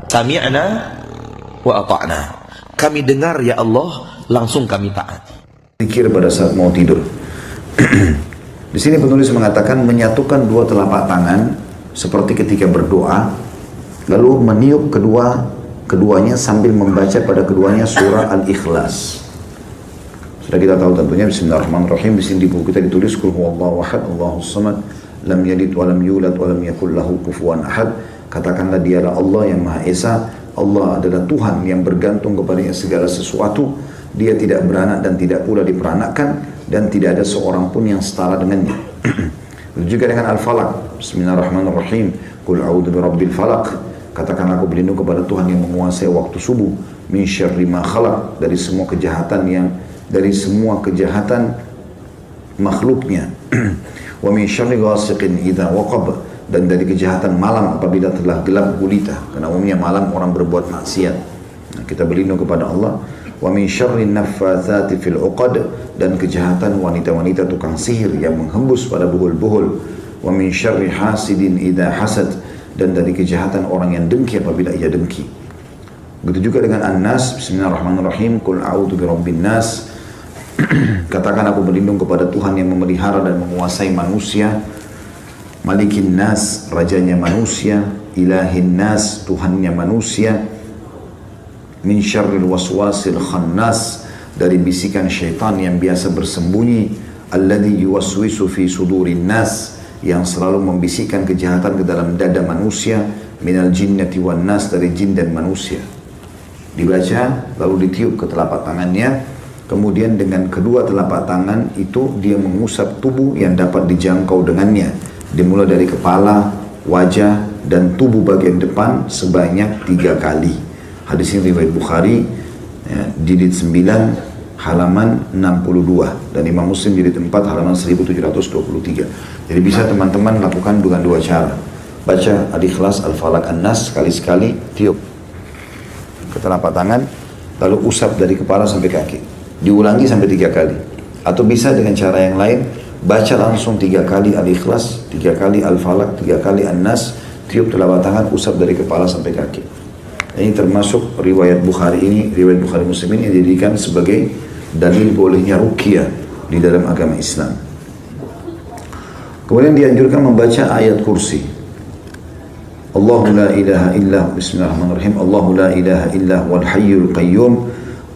Sami'na wa ata'na. Kami dengar ya Allah, langsung kami taat. Zikir pada saat mau tidur. Di sini penulis mengatakan menyatukan dua telapak tangan seperti ketika berdoa, lalu meniup keduanya sambil membaca pada keduanya surah Al-Ikhlas. Sudah kita tahu tentunya Bismillahirrahmanirrahim. Di sini di buku kita ditulis Qul huwallahu ahad, Allahus samad, lam yalid wa lam yulad wa lam yakul lahu kufuwan ahad. Katakanlah dialah Allah yang Maha Esa. Allah adalah Tuhan yang bergantung kepadanya segala sesuatu. Dia tidak beranak dan tidak pula diperanakkan, dan tidak ada seorang pun yang setara dengannya. Begitu juga dengan Al-Falaq. Bismillahirrahmanirrahim. Qul a'udzu birabbil falaq. Katakanlah aku berlindung kepada Tuhan yang menguasai waktu subuh. Min syarri ma khalaq, dari semua kejahatan makhluknya. Wa min syarri ghasiqin idza waqab, dan dari kejahatan malam apabila telah gelap gulita, karena umumnya malam orang berbuat maksiat. Nah, kita berlindung kepada Allah. Wa min syarri naffatsati fil 'uqad, dan kejahatan wanita-wanita tukang sihir yang menghembus pada buhul-buhul. Wa min syarri hasidin idza hasad, dan dari kejahatan orang yang dengki apabila ia dengki. Begitu juga dengan An-Nas. Bismillahirrahmanirrahim. Qul a'udzu birabbin nas. Katakan aku berlindung kepada Tuhan yang memelihara dan menguasai manusia. Malikin nas, rajanya manusia. Ilahin nas, Tuhannya manusia. Min syarril waswasil khannas, dari bisikan syaitan yang biasa bersembunyi. Alladhi yuwaswisu fi sudurin nas, yang selalu membisikkan kejahatan ke dalam dada manusia. Minal jinnati wan nas, dari jin dan manusia. Dibaca lalu ditiup ke telapak tangannya, kemudian dengan kedua telapak tangan itu dia mengusap tubuh yang dapat dijangkau dengannya, dimulai dari kepala, wajah, dan tubuh bagian depan sebanyak 3 kali. Hadis ini riwayat Bukhari, jilid 9 halaman 62, dan Imam Muslim jilid 4 halaman 1723. Jadi bisa teman-teman lakukan dengan 2 cara. Baca Al-Ikhlas, Al-Falaq, An-Nas sekali-sekali, tiup ke telapak tangan, lalu usap dari kepala sampai kaki. Diulangi sampai 3 kali. Atau bisa dengan cara yang lain, baca langsung 3 kali Al-Ikhlas, 3 kali Al-Falaq, 3 kali An-Nas, tiup telapak tangan, usap dari kepala sampai kaki. Ini termasuk riwayat Bukhari ini, riwayat Bukhari Muslim ini dijadikan sebagai dalil bolehnya ruqyah di dalam agama Islam. Kemudian dianjurkan membaca ayat kursi. Allahu la ilaha illa, bismillahirrahmanirrahim. Allahu la ilaha illa wal hayyul qayyum.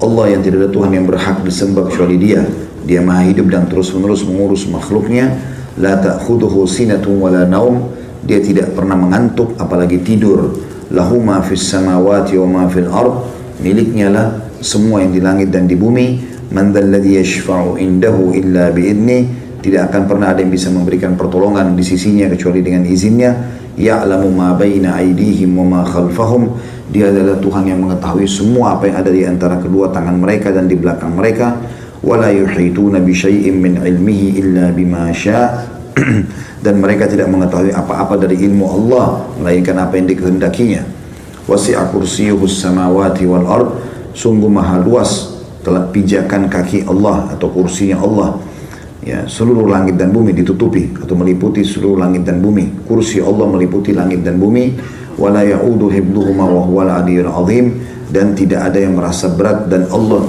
Allah yang tidak ada Tuhan yang berhak disembah kecuali Dia. Dia Maha hidup dan terus-menerus mengurus makhluknya. La ta'khudhuhu sinatun wala naum. Dia tidak pernah mengantuk apalagi tidur. Lahu ma fis samawati wa ma fil ard. Miliknya lah semua yang di langit dan di bumi. Man dzalladzi yashfa'u indahu illa bi'idni. Tidak akan pernah ada yang bisa memberikan pertolongan di sisinya kecuali dengan izinnya. Ya'lamu ma baina aydihim wa ma khalfahum. Dia adalah Tuhan yang mengetahui semua apa yang ada di antara kedua tangan mereka dan di belakang mereka. Wala yuhituna bi syai'in min ilmihi illa bima syaa'. Dan mereka tidak mengetahui apa-apa dari ilmu Allah melainkan apa yang dikehendakinya. Wasi'a kursiyyuhus samawati wal ard. Sungguh maha luas telah pijakan kaki Allah atau kursinya Allah. Ya, seluruh langit dan bumi ditutupi atau meliputi seluruh langit dan bumi. Kursi Allah meliputi langit dan bumi. Wala ya'udu hibduhuma wa huwal 'aliyyul 'azim. Dan tidak ada yang merasa berat, dan Allah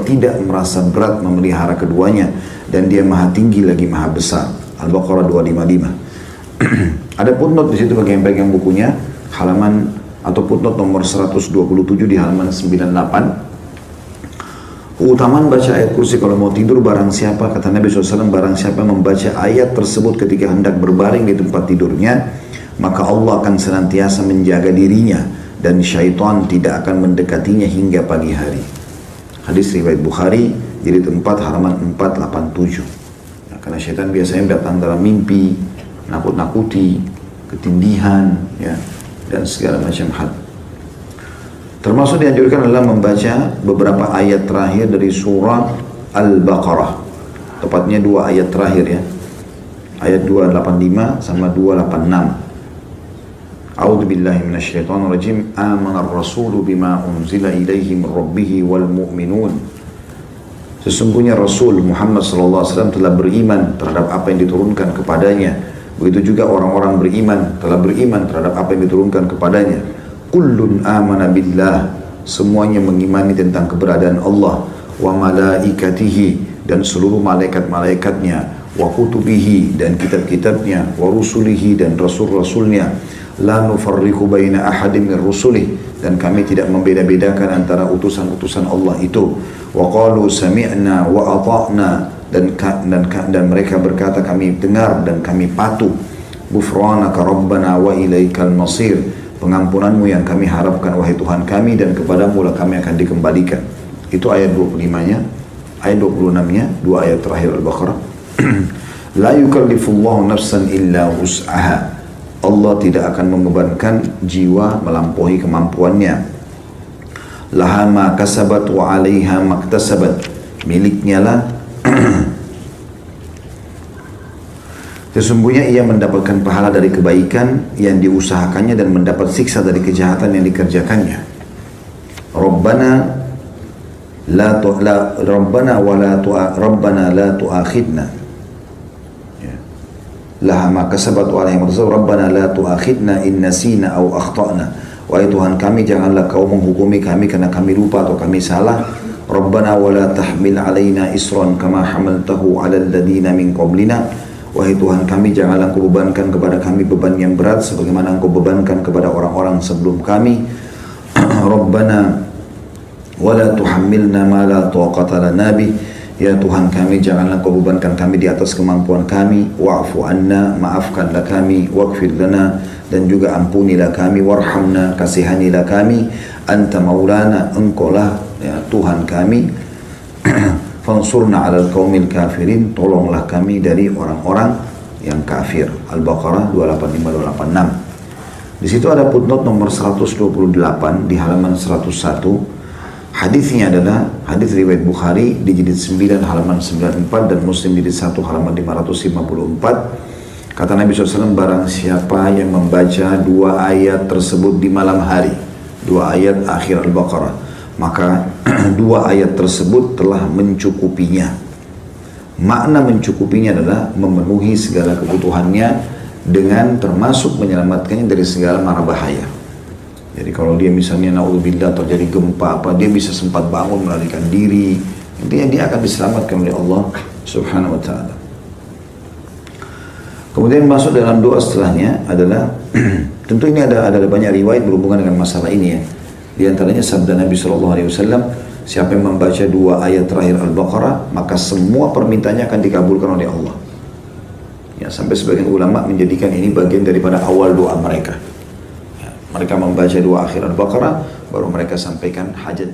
tidak merasa berat memelihara keduanya, dan Dia Maha tinggi lagi Maha besar. Al-Baqarah 255. Ada footnote di situ bagi yang pegang bukunya, halaman atau footnote nomor 127 di halaman 98. Keutamaan baca ayat kursi kalau mau tidur, barang siapa, kata Nabi SAW, barang siapa membaca ayat tersebut ketika hendak berbaring di tempat tidurnya, maka Allah akan senantiasa menjaga dirinya dan syaitan tidak akan mendekatinya hingga pagi hari. Hadis riwayat Bukhari, jilid 4 halaman 487. Nah, karena syaitan biasanya datang dalam mimpi, nakut-nakuti, ketindihan, ya, dan segala macam hal. Termasuk dianjurkan adalah membaca beberapa ayat terakhir dari surah Al-Baqarah. Tepatnya 2 ayat terakhir, ya. Ayat 285 sama 286. A'udzu billahi minasyaitonir rajim. Amanar rasulu bima unzila ilaihi min rabbih wal mu'minun. Sesungguhnya Rasul Muhammad SAW telah beriman terhadap apa yang diturunkan kepadanya. Begitu juga orang-orang beriman telah beriman terhadap apa yang diturunkan kepadanya. kullun amana billah, semuanya mengimani tentang keberadaan Allah, wa malaikatihi, dan seluruh malaikat-malaikatnya, wa kutubihi, dan kitab-kitabnya, wa rusulihi, dan rasul-rasulnya, la nufarriqu baina ahadin min rusulih, dan kami tidak membeda-bedakan antara utusan-utusan Allah itu. Wa qalu sami'na wa ata'na, dan mereka berkata kami dengar dan kami patuh. Ghufranaka rabbana wa ilaikal masir, pengampunanmu yang kami harapkan wahai Tuhan kami, dan kepadamu lah kami akan dikembalikan. Itu ayat 25-nya. Ayat 26-nya, dua ayat terakhir Al-Baqarah. La yukallifullahu nafsan illa wus'aha, Allah tidak akan membebankan jiwa melampaui kemampuannya. Laha ma kasabat wa 'alaiha maktasabat, miliknya lah sesungguhnya ia mendapatkan pahala dari kebaikan yang diusahakannya dan mendapat siksa dari kejahatan yang dikerjakannya. Rabbana la tu'akhidna, laha ma kasabat wa 'alaiha maktasabat, Rabbana la tu'akhidna in nasina aw akhtana, wahai Tuhan kami janganlah kau menghukumi kami karena kami lupa atau kami salah. Rabbana wa la tahmil alaina isran kama hamaltahu 'alal ladina min qablina, wahai Tuhan kami janganlah Engkau bebankan kepada kami beban yang berat sebagaimana Engkau bebankan kepada orang-orang sebelum kami. Rabbana wa la tuhammilna ma la taqata lana bih, ya Tuhan kami janganlah Engkau bebankan kami di atas kemampuan kami. Wa'fu anna, maafkanlah kami. Waghfir lana, dan juga ampunilah kami. Warhamna, kasihanilah kami. Anta maulana, Engkau lah ya Tuhan kami. Fansurna 'alal qaumil kafirin, tolonglah kami dari orang-orang yang kafir. Al-Baqarah 285-286. Di situ ada footnote nomor 128 di halaman 101. Hadisnya adalah hadis riwayat Bukhari di jilid 9 halaman 94 dan Muslim jilid 1 halaman 554. Kata Nabi SAW, barang siapa yang membaca dua ayat tersebut di malam hari, dua ayat akhir Al-Baqarah, maka dua ayat tersebut telah mencukupinya. Makna mencukupinya adalah memenuhi segala kebutuhannya dengan termasuk menyelamatkannya dari segala mara bahaya. Jadi kalau dia misalnya naudzubillah terjadi gempa apa, dia bisa sempat bangun melarikan diri, intinya dia akan diselamatkan oleh Allah Subhanahu wa taala. Kemudian masuk dalam doa setelahnya adalah tentu ini ada banyak riwayat berhubungan dengan masalah ini ya. Di antaranya sabda Nabi SAW, siapa yang membaca dua ayat terakhir Al-Baqarah, maka semua permintaannya akan dikabulkan oleh Allah. Ya, sampai sebagian ulama menjadikan ini bagian daripada awal doa mereka. Ya, mereka membaca dua akhir Al-Baqarah, baru mereka sampaikan hajat.